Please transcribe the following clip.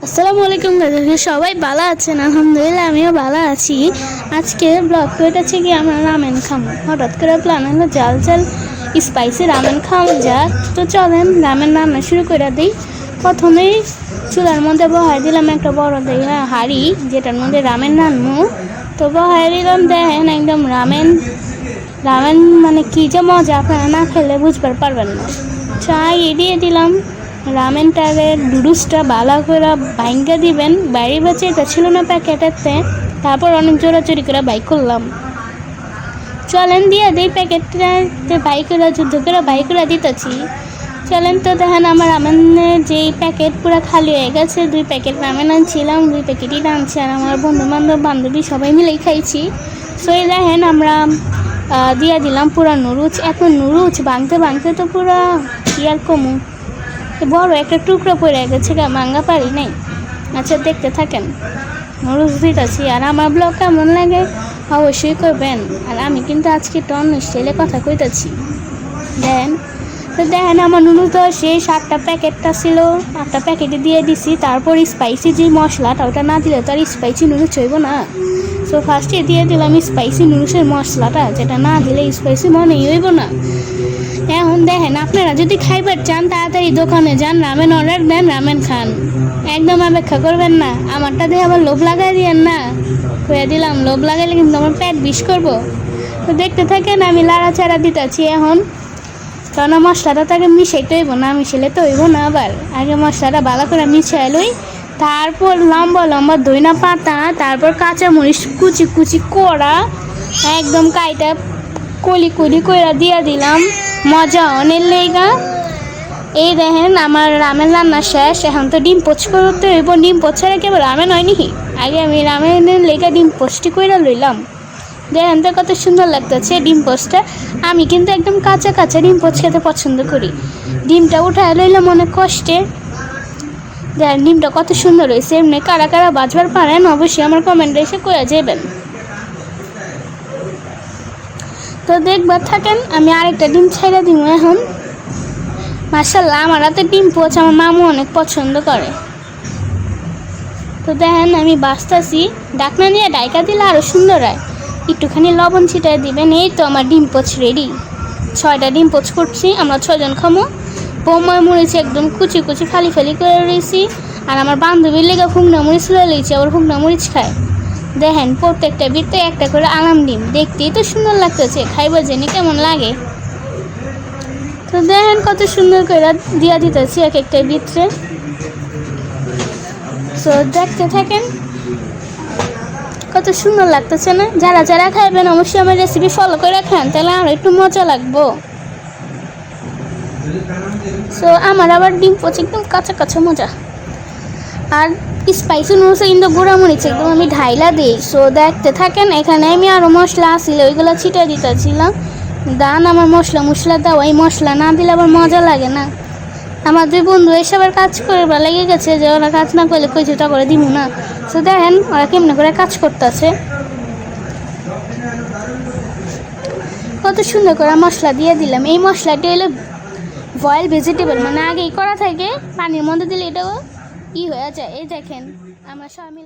আসসালামু আলাইকুম গাইস, সবাই ভালো আছেন? আলহামদুলিল্লাহ আমিও ভালো আছি। আজকে ব্লগ করেছি কি আমরা রামেন খাবো। হঠাৎ করে প্ল্যান হলো জাল জাল স্পাইসি রামেন খাওয়া যাক। তো চলেন রামেন রান্না শুরু করে দিই। প্রথমেই চুলার মধ্যে বহাই দিলাম একটা বড় দেয়া হাঁড়ি, যেটার মধ্যে রামেন রান্নু। তো বহাই দিলাম, দেখেন একদম রামেন রামেন মানে কী যে মজা, আপনারা না খেলে বুঝবার পারবেন না। চাই দিয়ে দিলাম রামেনটারে নুডলসটা ভালো করে ভাঙ্গা দিবেন। বাইরে বাচ্চা এটা ছিল না প্যাকেটেতে, তারপর অনেক জোরাচুরি করে বাইক করলাম। চলেন দিয়ে দিই প্যাকেটটাতে বাইক করে যুদ্ধ করে বাইক করে দিতেছি। চলেন তো দেখেন আমার রামেনের যেই প্যাকেট পুরো খালি হয়ে গেছে। 2 প্যাকেট রামেন আনছিলাম, 2 প্যাকেটই আনছি, আর আমার বন্ধু বান্ধব বান্ধবী সবাই মিলেই খাইছি। সো এই দেখেন আমরা দিয়ে দিলাম পুরো নুডলস। এখন নুডলস ভাঙতে ভাঙতে তো পুরো ইয়ার কমু বড় একটা টুকরো পড়ে গেছে, ভাঙা পারি নাই। আচ্ছা দেখতে থাকেন, নুডলস দিতেছি। আর আমার ব্লগ কেমন লাগে অবশ্যই করবেন। আর আমি কিন্তু আজকে টন স্টাইলে কথা কইতেছি। দেখেন আমার নুডলস তো সেই 7টা প্যাকেটটা ছিল, 8টা প্যাকেটে দিয়ে দিছি। তারপর স্পাইসি যে মশলাটা, ওটা না দিলে তো আর স্পাইসি নুডলস হইব না। সো ফার্স্টে দিয়ে দিলাম স্পাইসি নুডলসের মশলাটা, যেটা না দিলে স্পাইসি মনেই হইব না। এখন দেখেন, আপনারা যদি খাইবার চান তাড়াতাড়ি দোকানে যান, রামেন অর্ডার দেন, রামেন খান, একদম অপেক্ষা করবেন না। আমারটা দিয়ে আবার লোভ লাগাই দিয়েন না, কয়ে দিলাম লোভ লাগাইলে কিন্তু আমার পেট বিষ করবো। তো দেখতে থাকেন, আমি লাড়াচাড়া দিতেছি এখন, কারণ মশলাটা তাকে মিশাইতে হইব না, মিশাইলে তো হইব না। আবার আগে মশলাটা ভালো করে মিশাই লই, তারপর লম্বা লম্বা ধইনা পাতা, তারপর কাঁচামরিচ কুচি কুচি করা একদম কাইটা কলি কলি করে দিয়ে দিলাম, মজা অনেক লেগা। এই দেখেন আমার রামেন রান্না শেষ। এখন তো ডিম পোচ করতে হইব। ডিম পোচ ছাড়া কেবল রামেন হয়নি, আগে আমি রামেনের লেগা ডিম পোচটি করে লইলাম। দেখেন তো কত সুন্দর লাগতেছে ডিম পোচটা। আমি কিন্তু একদম কাঁচা কাঁচা ডিম পোচ খেতে পছন্দ করি। ডিমটা উঠায় লইলাম অনেক কষ্টে। দেখেন ডিমটা কত সুন্দর হয়েছে। এমনি কারা কারা বাজবার পারেন অবশ্যই আমার কমেন্টে এসে কয়ে যাবেন। তো দেখবার থাকেন, আমি আরেকটা ডিম ছেড়ে দিব এখন। মাশাআল্লাহ আমার হাতে ডিম পোচ আমার মামু অনেক পছন্দ করে। তো দেখেন আমি বাঁচতেছি, ডাকনা নিয়ে ডাইকা দিলে আরও সুন্দর হয়। একটুখানি লবণ ছিটাই দিবেন। এই তো আমার ডিম পোচ রেডি। 6টা ডিম পোচ করছি, আমরা 6 জন খামো। বৌমা মরিচ একদম কুচি কুচি ফালি ফালি করে রয়েছি। আর আমার বান্ধবীর লেগে ফুকনা মরিচ লয়ে লইছি, আবার ফুকনা মরিচ খায়। দেখেন প্রত্যেকটা ভিতরে একটা করে আলাম ডিম, দেখতেই তো সুন্দর লাগতেছে, খাইবার জেনে কেমন লাগে। তো দেখেন কত সুন্দর করে দিয়া দিতেছি এক একটা ভিতরে। তো দেখতে থাকেন, কত সুন্দর লাগতেছে না? যারা যারা খাইবেন অবশ্যই আমার রেসিপি ফলো করে খান, তাহলে আরও একটু মজা লাগবো। সো আমার আবার ডিম পোচ একদম কাঁচা কাঁচা মজা। আর স্পাইসি নুডলস কিন্তু গুঁড়া মরিচ একদম আমি ঢাইলা দিই। সো দেখতে থাকেন, এখানে আমি আরও মশলা আসলে ওইগুলো ছিটিয়ে দিতেছিলাম। দান আমার মশলা দাও, এই মশলা না দিলে আবার মজা লাগে না। আমার 2 বন্ধু এসবের কাজ করে লেগে গেছে, যে ওরা কাজ না করলে কইটা করে দিব না। সো দেখেন ওরা কেমনে করে কাজ করতেছে, কত সুন্দর করে মশলা দিয়ে দিলাম। এই মশলাটি হলো বয়েল ভেজিটেবল, মানে আগেই করা থাকে, পানির মধ্যে দিলে এটাও হয়ে যায়। এই দেখেন আমার স্বামী